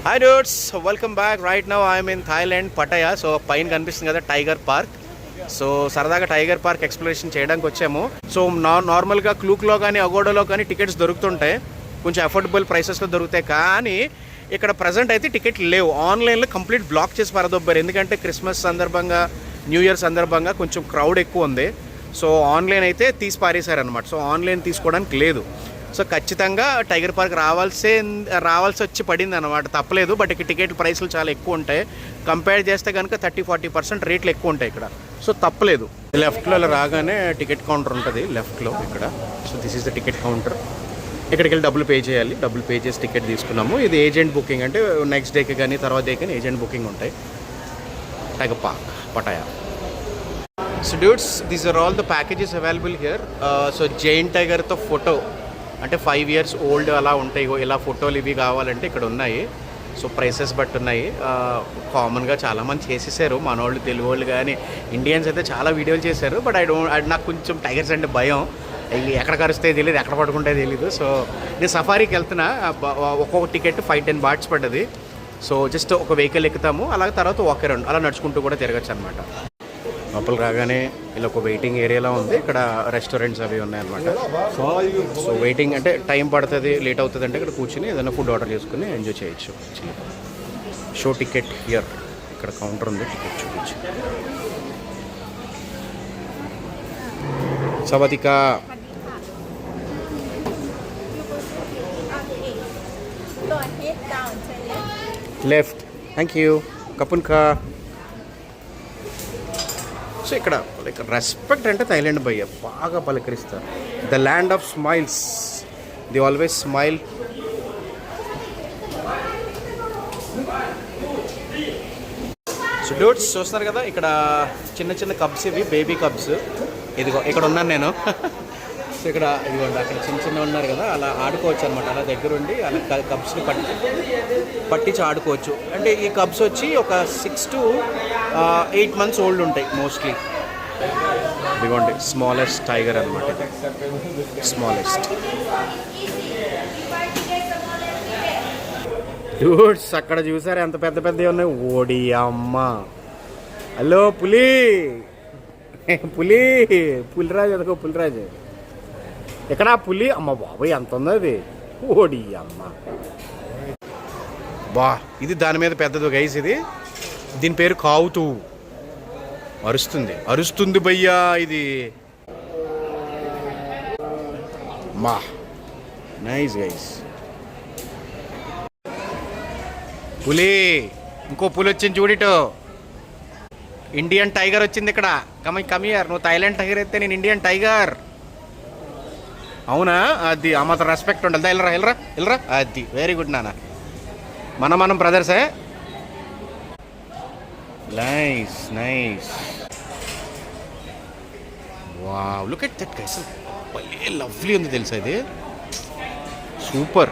Hi dudes, welcome back. Right now I'm in Thailand, Pattaya. So పైన కనిపిస్తుంది కదా tiger park. So సరదాగా tiger park exploration చేయడానికి వచ్చాము. సో నార్మల్గా క్లూక్లో కానీ అగోడోలో కానీ టికెట్స్ దొరుకుతుంటాయి, కొంచెం అఫోర్డబుల్ ప్రైసెస్లో దొరుకుతాయి. కానీ ఇక్కడ ప్రజెంట్ అయితే టికెట్ లేవు, ఆన్లైన్లో కంప్లీట్ బ్లాక్ చేసి పరదొబ్బారు. ఎందుకంటే క్రిస్మస్ సందర్భంగా, న్యూ ఇయర్ సందర్భంగా కొంచెం క్రౌడ్ ఎక్కువ ఉంది. సో ఆన్లైన్ అయితే తీసి పారేశారనమాట. సో ఆన్లైన్ తీసుకోవడానికి లేదు. సో ఖచ్చితంగా టైగర్ పార్క్ రావాల్సి వచ్చి పడింది అనమాట, తప్పలేదు. బట్ ఇక్కడ టికెట్ ప్రైస్లు చాలా ఎక్కువ ఉంటాయి. కంపేర్ చేస్తే కనుక 30-40% రేట్లు ఎక్కువ ఉంటాయి ఇక్కడ. సో తప్పలేదు. లెఫ్ట్లో ఇలా రాగానే టికెట్ కౌంటర్ ఉంటుంది లెఫ్ట్లో ఇక్కడ. So this is the ticket counter. ఇక్కడికి వెళ్ళి డబ్బులు పే చేయాలి. డబ్బులు పే చేసి టికెట్ తీసుకున్నాము. ఇది ఏజెంట్ బుకింగ్, అంటే నెక్స్ట్ డేకి కానీ తర్వాత డే కానీ ఏజెంట్ బుకింగ్ ఉంటాయి. Tiger park, Pattaya. So dudes, these are all the packages available here. So giant టైగర్తో ఫోటో, అంటే 5 years ఓల్డ్ అలా ఉంటాయి. ఇలా ఫోటోలు ఇవి కావాలంటే ఇక్కడ ఉన్నాయి. సో ప్రైసెస్ బట్టి ఉన్నాయి. కామన్గా చాలామంది చేసేసారు, మన వాళ్ళు, తెలుగు వాళ్ళు కానీ ఇండియన్స్ అయితే చాలా వీడియోలు చేశారు. బట్ నాకు కొంచెం టైగర్స్ అంటే భయం. ఇవి ఎక్కడ కరుస్తాయో తెలియదు, ఎక్కడ పడుకుంటే తెలియదు. సో నేను సఫారీకి వెళ్తున్నా. ఒక్కొక్క టికెట్ 5-10 bahts పడ్డది. సో జస్ట్ ఒక వెహికల్ ఎక్కుతాము, అలాగే తర్వాత వాక్ అరౌండ్ అలా నడుచుకుంటూ కూడా తిరగచ్చు అనమాట. లోపల రాగానే ఇలా ఒక వెయిటింగ్ ఏరియాలో ఉంది. ఇక్కడ రెస్టారెంట్స్ అవి ఉన్నాయన్నమాట. సో వెయిటింగ్ అంటే టైం పడుతుంది, లేట్ అవుతుంది అంటే ఇక్కడ కూర్చుని ఏదైనా ఫుడ్ ఆర్డర్ చేసుకుని ఎంజాయ్ చేయొచ్చు. షో టికెట్ హియర్, ఇక్కడ కౌంటర్ ఉంది, టికెట్ చూపించు. సవతికా లెఫ్ట్. Thank you. కపున్కా. సో ఇక్కడ లైక్ రెస్పెక్ట్ అంటే థాయిలాండ్ భయ్య బాగా పలకరిస్తారు. The land of smiles, they always smile. So dudes చూస్తున్నారు కదా, ఇక్కడ చిన్న చిన్న కప్స్, ఇవి బేబీ కప్స్. ఇదిగో ఇక్కడ ఉన్నాను నేను. సో ఇక్కడ ఇదిగోండి, అక్కడ చిన్న చిన్న ఉన్నారు కదా, అలా ఆడుకోవచ్చు అనమాట. అలా దగ్గరుండి అలా కప్స్ని పట్టించి ఆడుకోవచ్చు. అంటే ఈ కప్స్ వచ్చి ఒక 6 to 8 months ఓల్డ్ ఉంటాయి మోస్ట్లీ. ఇదిగోండి స్మాలెస్ట్ టైగర్ అనమాట, స్మాలెస్ట్. డూడ్స్ అక్కడ చూసారా ఎంత పెద్ద పెద్దవి ఉన్నాయి. ఓడి అమ్మ. హలో పులి, పులిరాజు, అదిగో పులిరాజు. ఎక్కడా పులి? అమ్మ బాబాయ్ ఎంత ఉంది అది. ఓడి అమ్మ బా. ఇది దాని మీద పెద్దది గైస్. ఇది దీని పేరు కావుతూ. అరుస్తుంది భయ్యా ఇది. మా నైస్ గైస్. పులి, ఇంకో పులి వచ్చింది చూడిటో. ఇండియన్ టైగర్ వచ్చింది ఇక్కడ. కమియర్. నువ్వు థాయిలాండ్ టైగర్ అయితే నేను ఇండియన్ టైగర్. అవునా? అది ఆ మాత్రం రెస్పెక్ట్ ఉండాలి. వెళ్ళరా. అది వెరీ గుడ్ నాన్న. మనం బ్రదర్సే. Nice. Wow, look at that guys. భలే లవ్లీ ఉంది తెలుసా ఇది. సూపర్.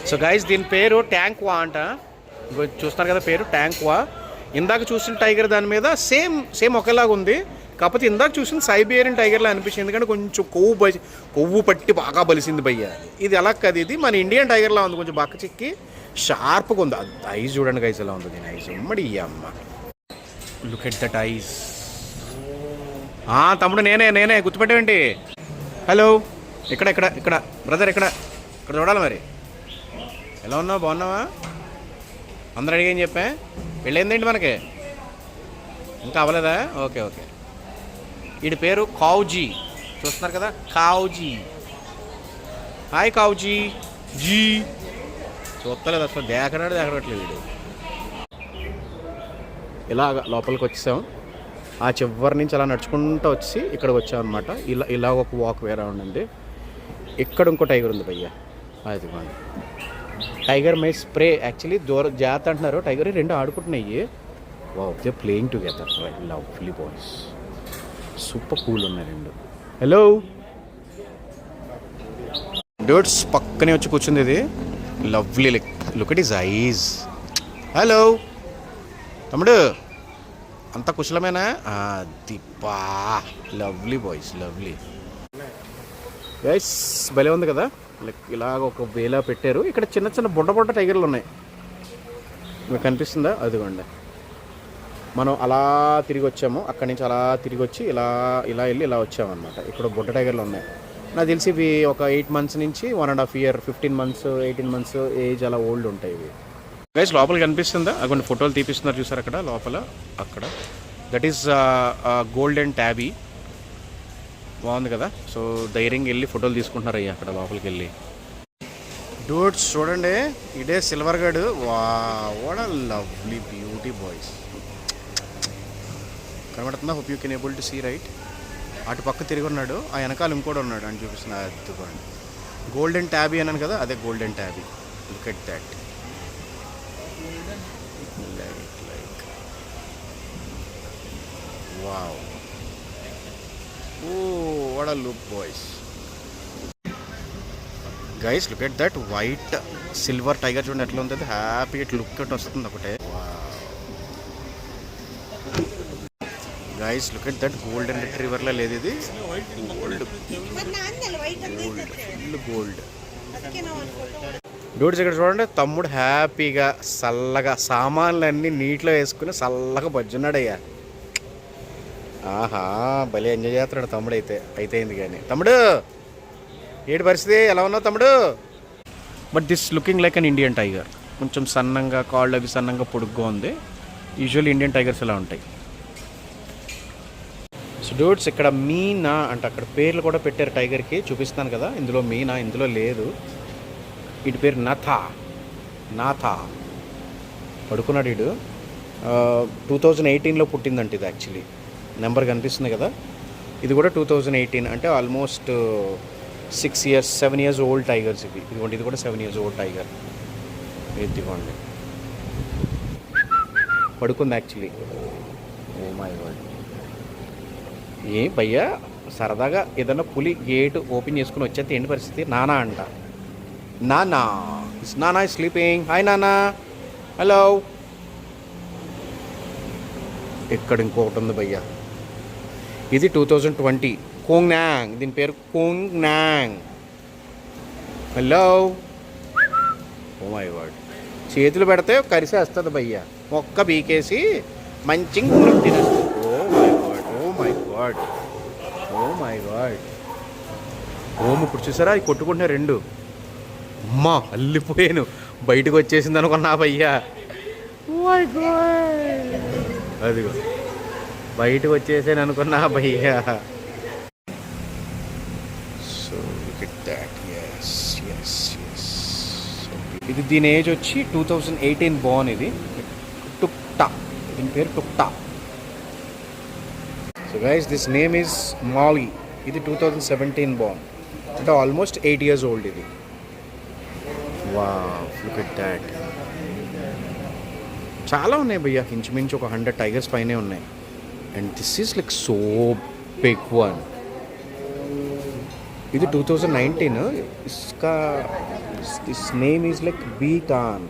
సో గైస్, దీని పేరు ట్యాంక్వా అంట. చూస్తున్నారు కదా పేరు ట్యాంక్వా. ఇందాక చూసిన టైగర్ దాని మీద సేమ్ ఒకేలాగా ఉంది. కాకపోతే ఇందాక చూసిన సైబేరియన్ టైగర్లా అనిపించింది, ఎందుకంటే కొంచెం కొవ్వు పట్టి బాగా బలిసింది భయ్య. ఇది ఎలా కదా, ఇది మన ఇండియన్ టైగర్లా ఉంది, కొంచెం బక్క చిక్కి షార్ప్గా ఉంది. ఐస్ చూడండి గైస్ ఎలా ఉంది దీని ఐస్. ఉమ్మడి అమ్మ. Look at that ice. తమ్ముడు నేనే గుర్తుపెట్టేంటి. హలో, ఇక్కడ బ్రదర్, ఇక్కడ చూడాలి మరి. ఎలా ఉన్నావు? బాగున్నావా? అందరూ అడిగేం చెప్పా. వెళ్ళేందేంటి మనకి? ఇంకా అవ్వలేదా? ఓకే. వీడి పేరు కావుజీ. చూస్తున్నారు కదా, కావుజీ. హాయ్ కావుజీ. చూస్తలేదు అసలు, దేకడట్లేదు వీడు. ఇలాగ లోపలికి వచ్చేసాం. ఆ చివరి నుంచి అలా నడుచుకుంటూ వచ్చి ఇక్కడికి వచ్చాం అనమాట. ఇలా ఒక వాక్ వేరే ఉండండి. ఇక్కడ ఇంకో టైగర్ ఉంది భయ్య. అది టైగర్ మై స్ప్రే. యాక్చువల్లీ జాగ్రత్త అంటున్నారు. టైగర్ రెండు ఆడుకుంటున్నాయి. Wow, they playing together. Lovely boys. Super cool ఉన్నాయి రెండు. హలో డూడ్స్, పక్కనే వచ్చి కూర్చుంది ఇది. Lovely look at his eyes. Hello తమ్ముడు, అంత కుశలమేనా? Lovely boys, lovely guys. భలే ఉంది కదా. లైక్ ఇలాగ ఒక వేలా పెట్టారు. ఇక్కడ చిన్న చిన్న బుడ్డ టైగర్లు ఉన్నాయి, మీకు కనిపిస్తుందా? అదిగోండి. మనం అలా తిరిగి వచ్చాము, అక్కడి నుంచి అలా తిరిగి వచ్చి ఇలా వెళ్ళి ఇలా వచ్చామన్నమాట. ఇక్కడ బుడ్డ టైగర్లు ఉన్నాయి. నాకు తెలిసి ఇవి ఒక 8 months నుంచి 1.5 year, 15 months, 18 months ఏజ్ అలా ఓల్డ్ ఉంటాయి ఇవి. గైస్ లోపల కనిపిస్తుందా? కొన్ని ఫోటోలు తీపిస్తున్నారు చూసారు అక్కడ లోపల. అక్కడ దట్ ఈస్ గోల్డెన్ ట్యాబీ. బాగుంది కదా. సో ధైర్యంగా వెళ్ళి ఫోటోలు తీసుకుంటున్నారు అయ్యా అక్కడ లోపలికి వెళ్ళి. డూడ్స్ చూడండి, ఇదే సిల్వర్ గడ్. What a lovely beauty boys. కనబడుతుందా? Hope you can able to see right. అటు పక్క తిరిగి ఉన్నాడు, ఆ వెనకాల ఇంకోటి ఉన్నాడు అని చూపిస్తున్నా. అద్దుకోండి, గోల్డెన్ ట్యాబీ అన్నాను కదా, అదే golden tabby. Look at that. Like wow. Oh what a look boys. Guys look at that white silver tiger. చూడండి ఎట్లా ఉంటుంది, హ్యాపీ ఇట్ లుక్ ఎట్ వస్తుంది ఒకటే. Guys look at that golden రిట్రీవర్లో లేదు ఇది, గోల్డ్ ఫుల్ గోల్డ్. డూడ్స్ ఇక్కడ చూడండి, తమ్ముడు హ్యాపీగా చల్లగా సామాన్లన్నీ నీటిలో వేసుకుని చల్లగా బజ్జున్నాడయ్యా. ఆహా, భలే ఎంజాయ్ చేస్తున్నాడు తమ్ముడు. అయితే అయింది కానీ. తమ్ముడు ఏంటి పరిస్థితి, ఎలా ఉన్నావు తమ్ముడు? But this looking like an Indian tiger. కొంచెం సన్నంగా, కాళ్ళు అవి సన్నంగా పొడుగ్గా ఉంది. యూజువల్లీ ఇండియన్ టైగర్స్ ఇలా ఉంటాయి. సో డూడ్స్ ఇక్కడ మీనా అంటే అక్కడ పేర్లు కూడా పెట్టారు టైగర్కి, చూపిస్తాను కదా. ఇందులో మీనా, ఇందులో లేదు. వీడి పేరు నాథా. పడుకున్నాడు వీడు. 2018లో పుట్టిందంట ఇది. యాక్చువల్లీ నెంబర్ కనిపిస్తుంది కదా, ఇది కూడా 2018. అంటే almost 6 years, 7 years old tigers ఇవి. ఇదిగోండి, ఇది కూడా 7 years ఓల్డ్ టైగర్. ఇదిగోండి పడుకుంది యాక్చువల్లీ. Oh my god. ఏ భయ్యా, సరదాగా ఏదన్నా పులి గేట్ ఓపెన్ చేసుకుని వచ్చేస్తే ఏంటి పరిస్థితి? నానా అంట. Nana is sleeping. Hi Nana, hello. ఇక్కడ ఇంకొకటి ఉంది భయ్యా, ఇది 2020 కోంగ్నాంగ్. దీని పేరు కోంగ్నాంగ్. హలో. ఓ మై గాడ్, చేతులు పెడితే కరిసేస్తుంది భయ్యా, మొక్క బీకేసి మంచిగా తినేస్తుంది. Oh my god. ఇప్పుడు చూసారా, అవి కొట్టుకుంటున్నా రెండు. అమ్మా అల్లిపోయాను, బయటకు వచ్చేసింది అనుకున్నా భయ్యా. అదిగో బయటకు వచ్చేసాను అనుకున్నా భయ్యా. సో ఇది దీని ఏజ్ వచ్చి 2018 బోర్న్. ఇది టుక్టా, దీని పేరు Tukta. So guys this name is Mali. ఇది 2017 బోర్న్, అంటే ఆల్మోస్ట్ 8 years ఓల్డ్ ఇది. Wow, look at that. చాలా ఉన్నాయి భయ్యా, ఇంచుమించు ఒక 100 టైగర్స్ పైనే ఉన్నాయి. And this is like so big one. ఇది 2019. ఇస్కా దిస్ నేమ్ ఈజ్ లైక్ బీతాన్.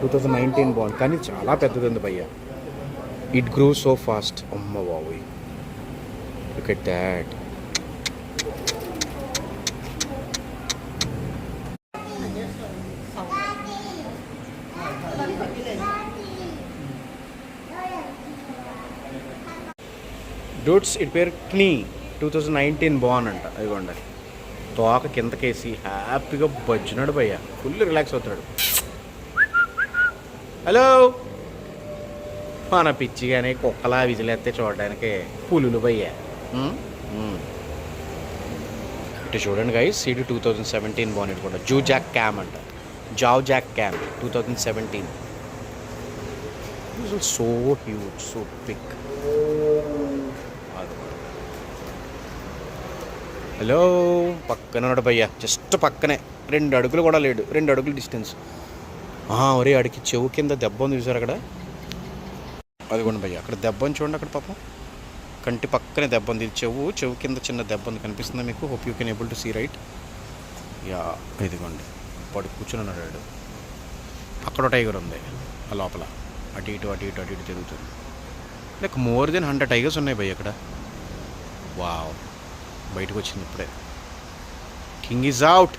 2019 బోర్న్, కానీ చాలా పెద్దది ఉంది భయ్యా. It grows so fast. Amma baboy. Look at that. Dudes, it పేరు క్నీ. 2019 బోర్న్ అంట. అదిగోండి, తోక కిందకేసి హ్యాపీగా బజ్జున్నాడు భయ్యా. ఫుల్ రిలాక్స్ అవుతున్నాడు. హలో. మన పిచ్చిగానే కుక్కలా విజిలేస్తే చూడడానికి పులులు భయ్యా. ఇటు చూడండి గైస్, ఇది 2017 బోర్న్. ఇది కూడా జావ్ జాక్ క్యామ్ 2017. So huge, so big. Hello. పక్కన ఉన్నాడు భయ్యా, జస్ట్ పక్కనే, 2 అడుగులు కూడా లేడు, 2 అడుగులు డిస్టెన్స్. ఒరే అడిగి చెవు కింద దెబ్బ ఉంది చూసారు అక్కడ. అదిగోండి భయ్య, అక్కడ దెబ్బ అని చూడండి. అక్కడ పాపం కంటి పక్కనే దెబ్బ ఉంది. చెవు కింద చిన్న దెబ్బ ఉంది, కనిపిస్తుందా మీకు? Hope you can able to see right. Yeah, ఇదిగోండి కూర్చుని ఉన్నాడు. అక్కడ టైగర్ ఉంది ఆ లోపల, అటు ఇటు తిరుగుతుంది. లైక్ మోర్ దెన్ 100 టైగర్స్ ఉన్నాయి భయ్య అక్కడ. వావ్, బయటకు వచ్చింది ఇప్పుడే. King is out.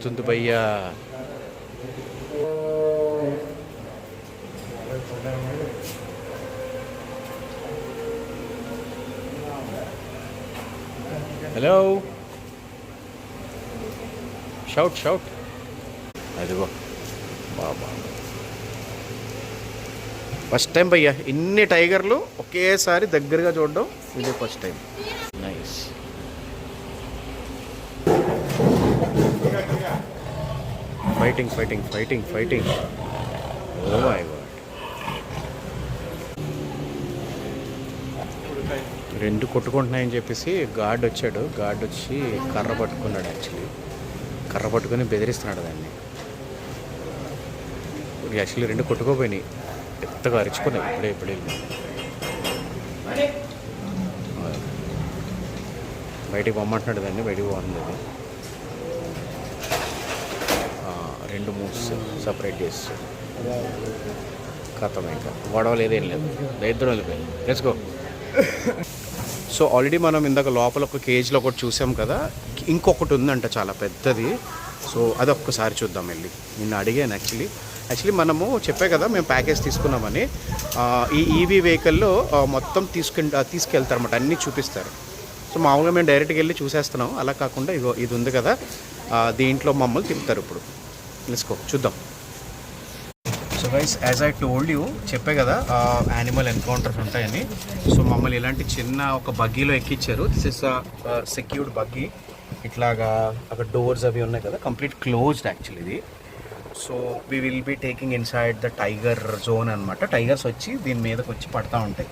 వస్తుంది భయ్యా. Hello, shout shout. అదిగో బాబా, ఫస్ట్ టైం భయ్యా ఇన్ని టైగర్లు ఒకేసారి దగ్గరగా చూడడం ఇదే first time. Nice. Fighting fighting fighting fighting. Oh my god. రెండు కొట్టుకుంటున్నాయని చెప్పేసి గార్డ్ వచ్చాడు. గార్డ్ వచ్చి కర్ర పట్టుకున్నాడు. యాక్చువల్లీ కర్ర పట్టుకొని బెదిరిస్తున్నాడు దాన్ని. యాక్చువల్లీ రెండు కొట్టుకోపోయినాయి, పెద్దగా అరుచుకున్నాయి. ఇప్పుడే బయటికి పొమ్మంటున్నాడు దాన్ని. బయటికి పోతుంది అది. రెండు మూవ్స్ సపరేట్ చేసి కథం. ఇంకా గొడవ లేదేం లేదు, ఇద్దరు వెళ్ళిపోయింది. Let's go. సో ఆల్రెడీ మనం ఇందాక లోపల ఒక కేజ్లో ఒకటి చూసాం కదా, ఇంకొకటి ఉందంట చాలా పెద్దది. సో అది ఒక్కసారి చూద్దాం వెళ్ళి. నిన్న అడిగాను యాక్చువల్లీ మనము చెప్పే కదా మేము ప్యాకేజ్ తీసుకున్నామని. ఈ ఈవీ వెహికల్లో మొత్తం తీసుకెళ్తారన్నమాట, అన్నీ చూపిస్తారు. సో మామూలుగా మేము డైరెక్ట్గా వెళ్ళి చూసేస్తున్నాం. అలా కాకుండా ఇగో ఇది ఉంది కదా, దీంట్లో మమ్మల్ని తిప్పుతారు. ఇప్పుడు లెట్స్ గో చూద్దాం. So guys, as I told you, చెప్పే కదా యానిమల్ ఎన్కౌంటర్స్ ఉంటాయని. సో మమ్మల్ని ఇలాంటి చిన్న ఒక బగ్గీలో ఎక్కించారు. This is secured buggy. ఇట్లాగా అక్కడ డోర్స్ అవి ఉన్నాయి కదా, కంప్లీట్ క్లోజ్డ్ యాక్చువల్లీ ఇది. So we will be taking inside the tiger zone అనమాట. టైగర్స్ వచ్చి దీని మీదకి వచ్చి పడతా ఉంటాయి.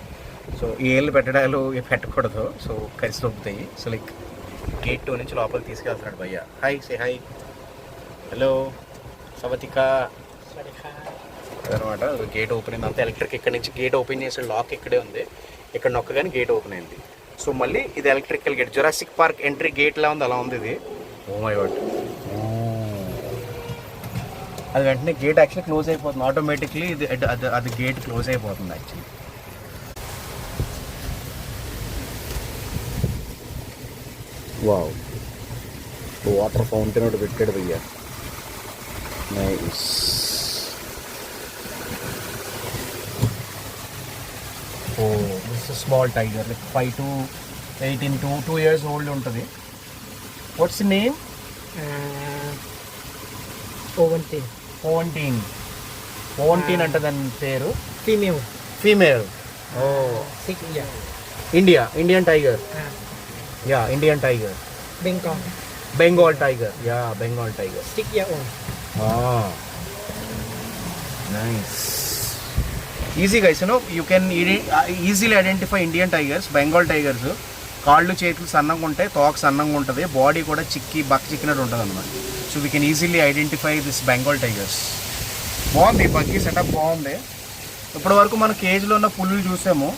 సో ఈ ఏళ్ళు పెట్టడాలు పెట్టకూడదు, సో కలిసి దొరుకుతాయి. సో లైక్ గేట్ 2 నుంచి లోపలికి తీసుకెళ్తున్నాడు భయ్య. Hi, say hi. హలో సవతిక అనమాట. గేట్ ఓపెన్ అయింది, అంతా ఎలక్ట్రిక్. ఇక్కడ నుంచి గేట్ ఓపెన్ చేసే లాక్ ఇక్కడే ఉంది. ఇక్కడ నొక్కగానే గేట్ ఓపెన్ అయింది. సో మళ్ళీ ఇది electrical gate. Jurassic park entry gate లా ఉంది, అలా ఉంది ఇది. Oh my god. అది వెంటనే గేట్ యాక్చువల్లీ క్లోజ్ అయిపోతుంది ఆటోమేటిక్లీ. ఇది అది గేట్ క్లోజ్ అయిపోతుంది యాక్చువల్లీ. వావ్, వాటర్ ఫౌంటైన్ ఒకటి పెట్టాడు భయ్యా. Nice. Oh this small tiger, like 5 to 18 to 2 years old ఉంటుంది. What's name? ఓవెంటీన్ అంటే దాని పేరు. Female. Oh Indian tiger. Yeah, Indian tiger. Bengal tiger. Yeah, Bengal tiger. Nice. Easy guys, you can easily identify Indian tigers. Bengal tigers కాళ్ళు చేతులు సన్నంగా ఉంటాయి, తోక సన్నంగా ఉంటుంది, బాడీ కూడా చిక్కినట్టు ఉంటుంది అనమాట. So we can easily identify this Bengal tigers. బాగుంది బగ్గీ సెటప్, బాగుంది. ఇప్పటి వరకు మన కేజ్లో ఉన్న పుల్లు చూసాము.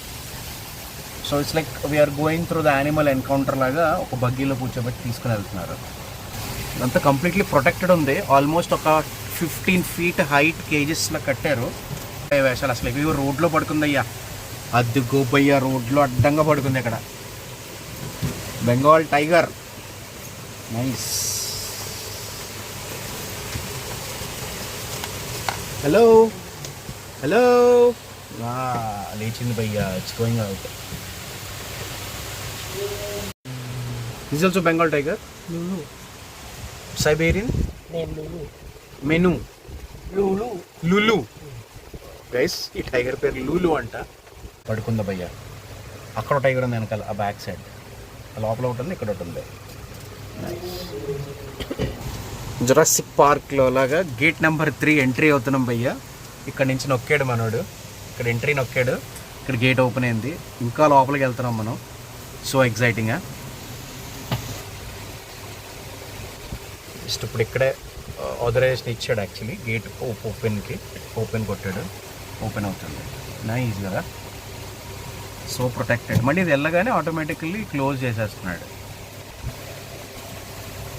So it's like we're going through the animal encounter లాగా ఒక బగ్గీలో కూర్చోబెట్టి తీసుకుని వెళ్తున్నారు. అంతా కంప్లీట్లీ ప్రొటెక్టెడ్ ఉంది. ఆల్మోస్ట్ ఒక 15 feet హైట్ కేజెస్లో కట్టారు. వేషాలు అసలు ఇవి రోడ్లో పడుకుందయ్యా. అది గోపయ్య రోడ్లో అడ్డంగా పడుకుంది ఇక్కడ Bengal tiger. Nice. Hello hello. లేచింది భయ్యా. It's going out. This is also Bengal tiger. Lulu. Siberian. Name Lulu. Menu. Lulu. Guys, ఈ టైగర్ పేరు లూలు అంట. పడుకుందా భయ్య. అక్కడ టైగర్ ఉంది వెనకాల, ఆ బ్యాక్ సైడ్. లోపల ఒకటి ఉంది, ఇక్కడ ఒకటి ఉంది. జురాసిక్ పార్క్లో లాగా గేట్ నెంబర్ 3 ఎంట్రీ అవుతున్నాం భయ్య. ఇక్కడ నుంచి నొక్కాడు మనోడు. ఇక్కడ ఎంట్రీ నొక్కాడు, ఇక్కడ గేట్ ఓపెన్ అయింది. ఇంకా లోపలికి వెళ్తున్నాం మనం. సో ఎగ్జైటింగ్గా. జస్ట్ ఇప్పుడు ఇక్కడే ఆథరైజేషన్ ఇచ్చాడు యాక్చువల్లీ. గేట్ ఓపెన్ కొట్టాడు, ఓపెన్ అవుతుంది. నైస్ కదా. So protected. మళ్ళీ ఇది వెళ్ళగానే ఆటోమేటికల్లీ క్లోజ్ చేసేస్తున్నాడు.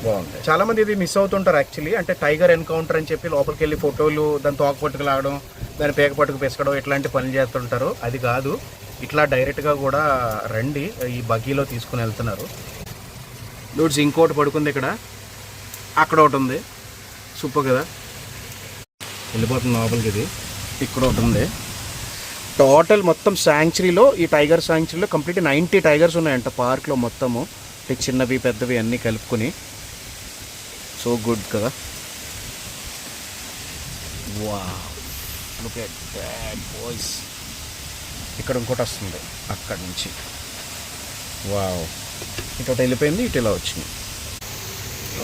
బాగుంది. చాలా మంది ఇది మిస్ అవుతుంటారు యాక్చువల్లీ. అంటే టైగర్ ఎన్కౌంటర్ అని చెప్పి లోపలికి వెళ్ళి ఫోటోలు, దాని తోక పట్టుకు లాగడం, దాని పేక పట్టుకు పెసకడం, ఇట్లాంటి పనులు చేస్తుంటారు. అది కాదు, ఇట్లా డైరెక్ట్గా కూడా రండి ఈ బగ్గీలో తీసుకుని వెళ్తున్నారు. డూడ్స్ ఇంకోటి పడుకుంది ఇక్కడ, అక్కడ ఒకటి ఉంది. సూపర్ కదా, వెళ్ళిపోతుంది లోపలికి. ఇది ఇక్కడ ఒకటి ఉంది. టోటల్ మొత్తం శాంక్చురీలో, ఈ టైగర్ శాంక్చురీలో కంప్లీట్ 90 టైగర్స్ ఉన్నాయంట పార్క్లో మొత్తము. చిన్నవి పెద్దవి అన్నీ కలుపుకొని. సో గుడ్ కదా. Wow, look at that boys. ఇక్కడ ఇంకోటి వస్తుంది అక్కడ నుంచి. వావ్, ఇటు వెళ్ళిపోయింది, ఇటు ఇలా వచ్చింది.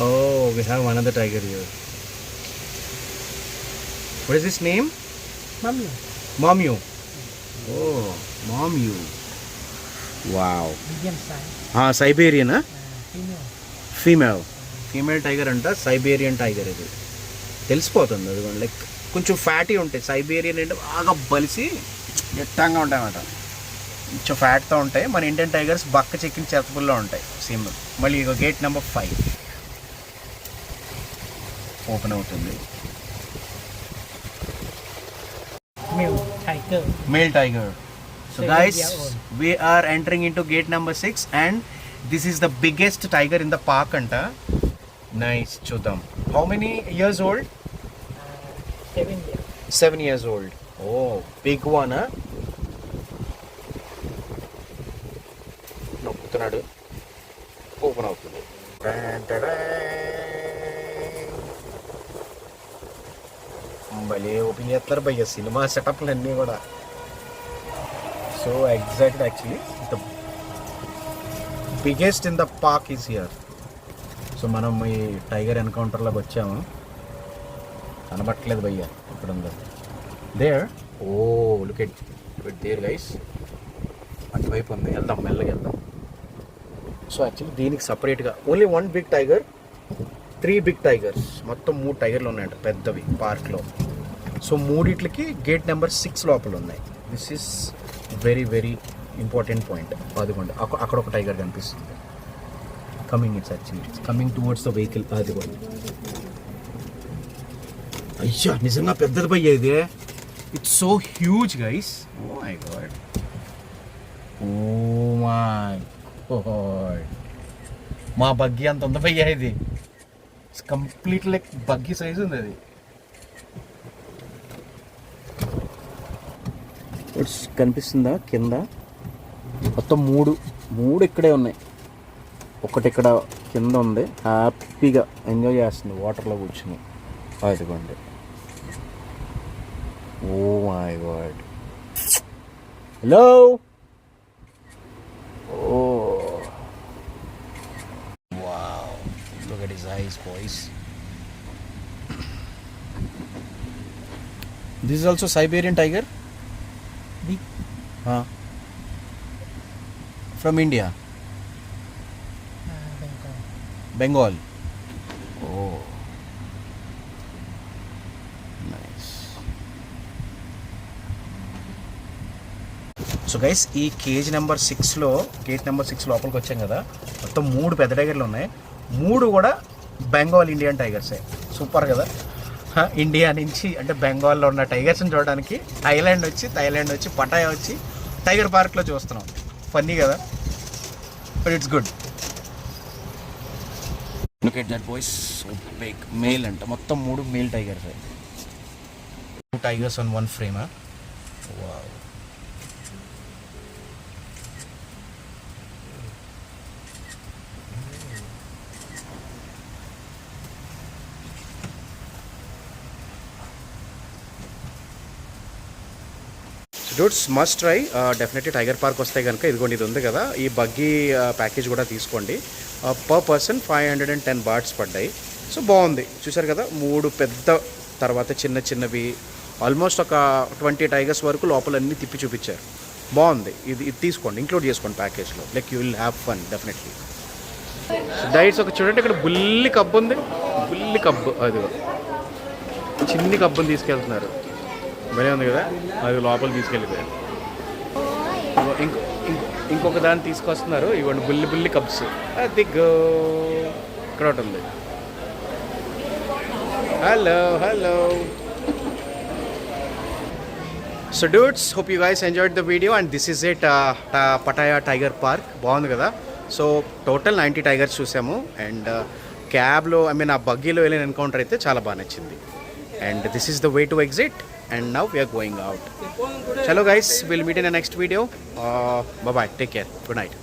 Oh, we have another tiger here. What is this name? Mami. మామ్యూ. ఓ, మామ్యూ. వావ్. Medium size. సైబేరియనా? Female. ఫీమేల్ టైగర్ అంట. సైబేరియన్ టైగర్ ఇది. తెలిసిపోతుంది అది. లైక్ కొంచెం ఫ్యాటీ ఉంటాయి. సైబేరియన్ అంటే బాగా బలిసి ఎట్టంగా ఉంటాయి అన్నమాట. కొంచెం ఫ్యాట్తో ఉంటాయి. మన ఇండియన్ టైగర్స్ బక్క చెక్కిన చేతపుల్లో ఉంటాయి సేమ్. మళ్ళీ ఇక గేట్ నెంబర్ 5 ఓపెన్ అవుతుంది. Male tiger. Male tiger. So 7 guys, year old. we are entering into gate number 6 and this is the biggest tiger in the park anta. Nice. Chudam. How many years old? 7 years. 7 years old. Oh, big one, huh? నొక్కుతున్నాడు. Open అవుతుంది. భలే open చేస్తారు భయ్య సినిమా సెటప్లు అన్నీ కూడా. So exact actually the biggest in the park is here. So మనం ఈ టైగర్ ఎన్కౌంటర్లోకి వచ్చాము. కనబట్టలేదు భయ్య ఇక్కడ ఉంది. There. Oh, look at there guys. అటువైపు ఉంది. వెళ్దాం, మెల్లగా వెళ్దాం. సో యాక్చువల్లీ దీనికి సపరేట్గా only 1 big tiger, 3 big tigers, మొత్తం 3 టైగర్లు ఉన్నాయంట పెద్దవి పార్క్లో. సో మూడిట్లకి గేట్ నెంబర్ 6 లోపల ఉన్నాయి. This is very very important point. అదిగోండి అక్కడ ఒక టైగర్ కనిపిస్తుంది. Coming, it's actually it's coming towards the vehicle. అదిగోండి. అయ్యా, నిజంగా పెద్దది భయ్య ఇది. It's so huge guys. Oh my god. Oh my god. మా బగ్గీ అంత ఉంది భయ్య ఇది. It's complete like buggy size ఉంది అది. కనిపిస్తుందా కింద? మొత్తం మూడు ఇక్కడే ఉన్నాయి. ఒకటి ఇక్కడ కింద ఉంది. హ్యాపీగా ఎంజాయ్ చేస్తుంది వాటర్లో కూర్చుని. అదిగోండి. Oh my god. Hello. Oh wow, look at his eyes boys. This is also Siberian tiger. Big. From India. Bengal. Bengal. Oh, nice. So guys, ఈ కేజ్ నెంబర్ 6లో, గేట్ నెంబర్ 6 లోపలికి వచ్చాం కదా. మొత్తం 3 పెద్ద టైగర్లు ఉన్నాయి. 3 కూడా బెంగాల్ ఇండియన్ టైగర్సే. సూపర్ కదా. ఇండియా నుంచి అంటే బెంగాల్లో ఉన్న టైగర్స్ని చూడడానికి థాయిలాండ్ వచ్చి పటాయా వచ్చి టైగర్ పార్క్లో చూస్తున్నాం. ఫన్నీ కదా, but it's good. Look at that boys. So big. Male అంట. మొత్తం 3 male tigers. 2 tigers on 1 frame. Wow. Dudes must try. Definitely tiger park వస్తే కనుక ఇదిగోండి, ఇది ఉంది కదా, ఈ బగ్గీ ప్యాకేజ్ కూడా తీసుకోండి. పర్ పర్సన్ 510 బాట్స్ పడ్డాయి. సో బాగుంది. చూసారు కదా, 3 పెద్ద, తర్వాత చిన్నవి, ఆల్మోస్ట్ ఒక 20 టైగర్స్ వరకు లోపల అన్నీ తిప్పి చూపించారు. బాగుంది. ఇది తీసుకోండి, ఇంక్లూడ్ చేసుకోండి ప్యాకేజ్లో. Like you will have fun definitely. Diets ఒక చూడండి, ఇక్కడ బుల్లి కబ్బు ఉంది. బుల్లి కబ్బు, అది చిన్ని కబ్బుని తీసుకెళ్తున్నారు. భలే ఉంది కదా. అది లోపలికి తీసుకెళ్ళిపోయారు. ఇంకొక దాన్ని తీసుకొస్తున్నారు. ఇవ్వండి బుల్లి బుల్లి కప్స్. అది గో ఇక్కడ ఒకటి ఉంది. Hello hello. So dudes, hope you guys enjoyed the video and this is it. Pattaya tiger park బాగుంది కదా. సో టోటల్ 90 టైగర్స్ చూసాము. అండ్ క్యాబ్లో ఆ బగ్గీలో వెళ్ళిన ఎన్కౌంటర్ అయితే చాలా బాగా నచ్చింది. And this is the way to exit and now we're going out. చలో guys, will meet in the next video. Bye, take care, good night.